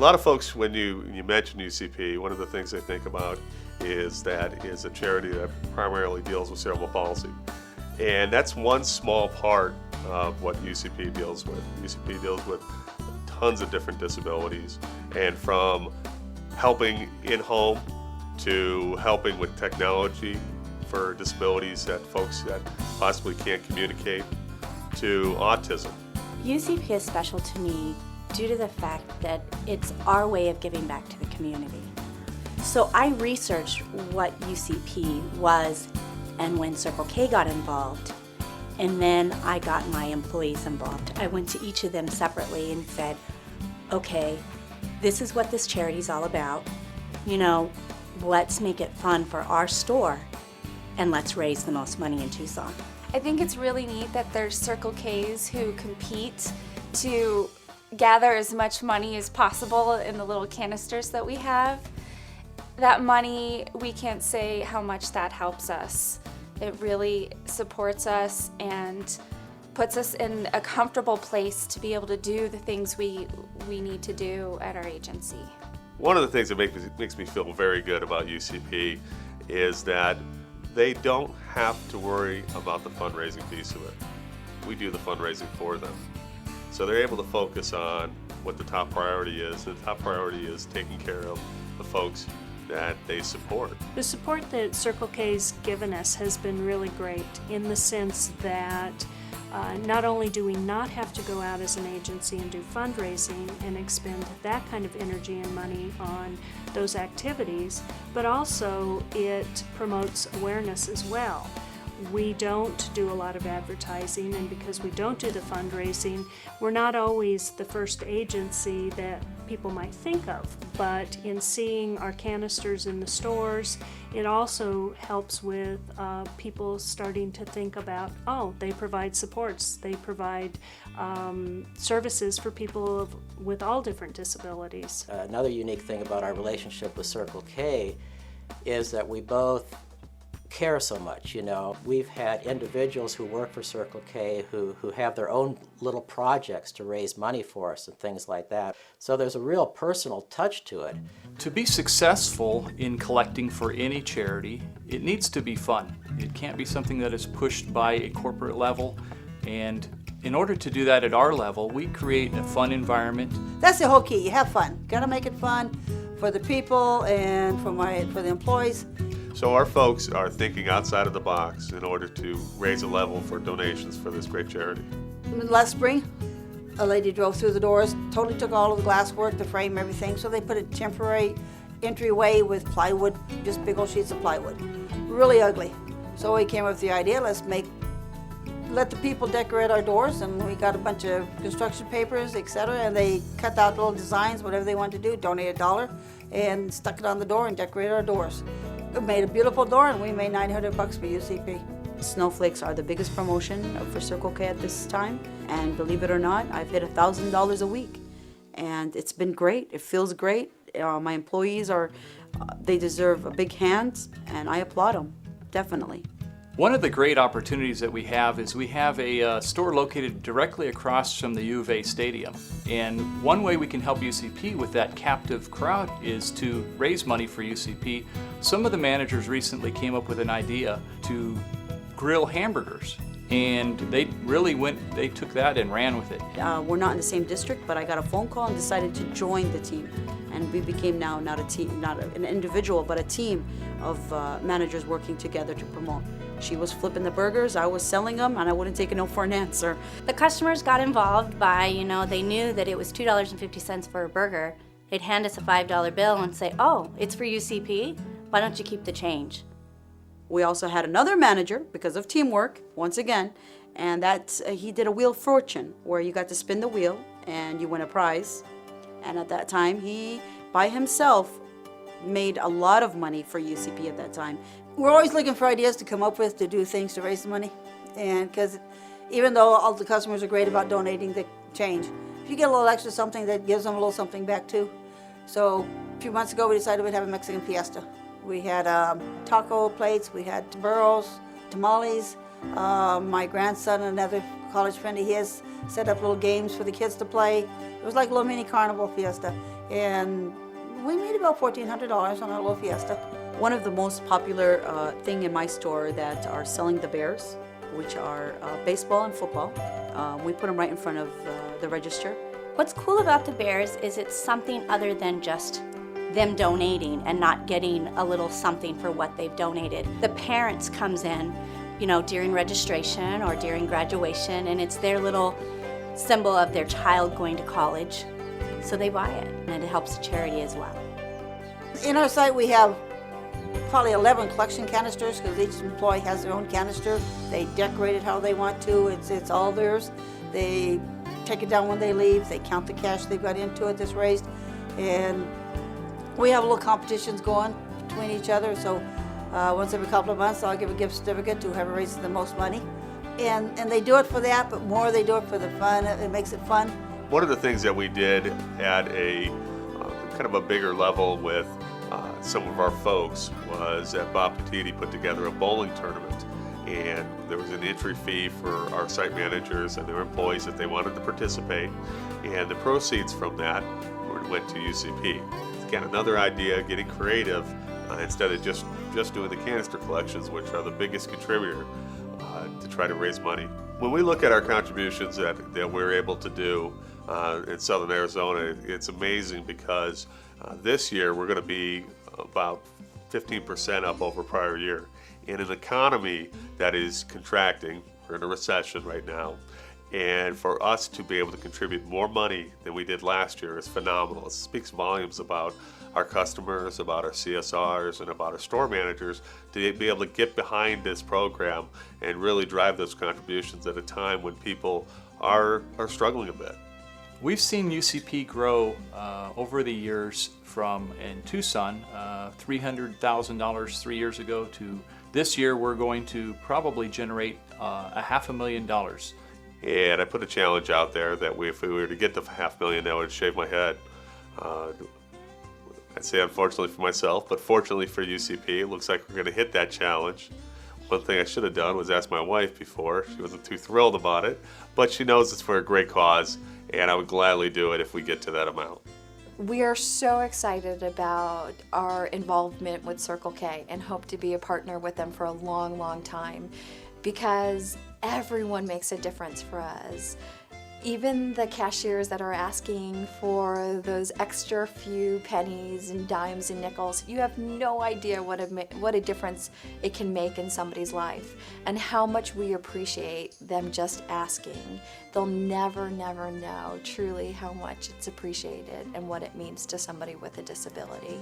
lot of folks, when you mention UCP, one of the things they think about is that it's a charity that primarily deals with cerebral palsy. And that's one small part of what UCP deals with. UCP deals with tons of different disabilities, and from helping in-home to helping with technology for disabilities that folks that possibly can't communicate, to autism. UCP is special to me due to the fact that it's our way of giving back to the community. So I researched what UCP was and when Circle K got involved, and then I got my employees involved. I went to each of them separately and said, okay, this is what this charity's all about. You know, let's make it fun for our store and let's raise the most money in Tucson. I think it's really neat that there's Circle K's who compete to gather as much money as possible in the little canisters that we have. That money, we can't say how much that helps us. It really supports us and puts us in a comfortable place to be able to do the things we need to do at our agency. One of the things that makes me feel very good about UCP is that they don't have to worry about the fundraising piece of it. We do the fundraising for them. So they're able to focus on what the top priority is. The top priority is taking care of the folks that they support. The support that Circle K's given us has been really great in the sense that not only do we not have to go out as an agency and do fundraising and expend that kind of energy and money on those activities, but also it promotes awareness as well. We don't do a lot of advertising, and because we don't do the fundraising, we're not always the first agency that people might think of. But in seeing our canisters in the stores, it also helps with people starting to think about, oh, they provide supports, they provide services for people with all different disabilities. Another unique thing about our relationship with Circle K is that we both care so much. You know, we've had individuals who work for Circle K who have their own little projects to raise money for us and things like that. So there's a real personal touch to it. To be successful in collecting for any charity, it needs to be fun. It can't be something that is pushed by a corporate level, and in order to do that at our level, we create a fun environment. That's the whole key. You have fun. Gotta make it fun for the people and for the employees. So our folks are thinking outside of the box in order to raise a level for donations for this great charity. Last spring, a lady drove through the doors, totally took all of the glass work, the frame, everything, so they put a temporary entryway with plywood, just big old sheets of plywood. Really ugly. So we came up with the idea, let the people decorate our doors, and we got a bunch of construction papers, etc., and they cut out little designs, whatever they wanted to do, donate $1, and stuck it on the door and decorated our doors. It made a beautiful door, and we made $900 for UCP. Snowflakes are the biggest promotion for Circle K at this time, and believe it or not, I've hit $1,000 a week, and it's been great. It feels great. My employees they deserve a big hand, and I applaud them, definitely. One of the great opportunities that we have is we have a store located directly across from the U of A Stadium. And one way we can help UCP with that captive crowd is to raise money for UCP. Some of the managers recently came up with an idea to grill hamburgers. And they took that and ran with it. We're not in the same district, but I got a phone call and decided to join the team. And we became now not a team, not an individual, but a team of managers working together to promote. She was flipping the burgers, I was selling them, and I wouldn't take a no for an answer. The customers got involved by, they knew that it was $2.50 for a burger. They'd hand us a $5 bill and say, oh, it's for UCP? Why don't you keep the change? We also had another manager, because of teamwork, once again, and he did a wheel fortune, where you got to spin the wheel and you win a prize. And at that time, he, by himself, made a lot of money for UCP at that time. We're always looking for ideas to come up with to do things to raise the money. And because even though all the customers are great about donating the change, if you get a little extra something, that gives them a little something back too. So a few months ago, we decided we'd have a Mexican fiesta. We had taco plates, we had burros, tamales. My grandson, another college friend of his, set up little games for the kids to play. It was like a little mini carnival fiesta, and we made about $1,400 on our little fiesta. One of the most popular thing in my store that are selling the bears, which are baseball and football. We put them right in front of the register. What's cool about the bears is it's something other than just them donating and not getting a little something for what they've donated. The parents comes in, you know, during registration or during graduation, and it's their little symbol of their child going to college. So they buy it, and it helps the charity as well. In our site we have probably 11 collection canisters because each employee has their own canister. They decorate it how they want to. It's all theirs. They take it down when they leave. They count the cash they've got into it that's raised. And we have little competitions going between each other. So once every couple of months I'll give a gift certificate to whoever raises the most money. And they do it for that, but more they do it for the fun. It makes it fun. One of the things that we did at a kind of a bigger level with some of our folks was that Bob Petiti put together a bowling tournament, and there was an entry fee for our site managers and their employees if they wanted to participate, and the proceeds from that went to UCP. Again, another idea, getting creative instead of just doing the canister collections, which are the biggest contributor, to try to raise money. When we look at our contributions that we're able to do in Southern Arizona, it's amazing because this year we're going to be about 15% up over prior year. In an economy that is contracting, we're in a recession right now, and for us to be able to contribute more money than we did last year is phenomenal. It speaks volumes about our customers, about our CSRs, and about our store managers to be able to get behind this program and really drive those contributions at a time when people are struggling a bit. We've seen UCP grow over the years from, in Tucson, $300,000 3 years ago to this year we're going to probably generate $500,000. And I put a challenge out there that if we were to get to $500,000, that would shave my head. I'd say unfortunately for myself, but fortunately for UCP, it looks like we're going to hit that challenge. One thing I should have done was ask my wife before. She wasn't too thrilled about it, but she knows it's for a great cause, and I would gladly do it if we get to that amount. We are so excited about our involvement with Circle K and hope to be a partner with them for a long, long time because everyone makes a difference for us. Even the cashiers that are asking for those extra few pennies and dimes and nickels, you have no idea what a difference it can make in somebody's life and how much we appreciate them just asking. They'll never, never know truly how much it's appreciated and what it means to somebody with a disability.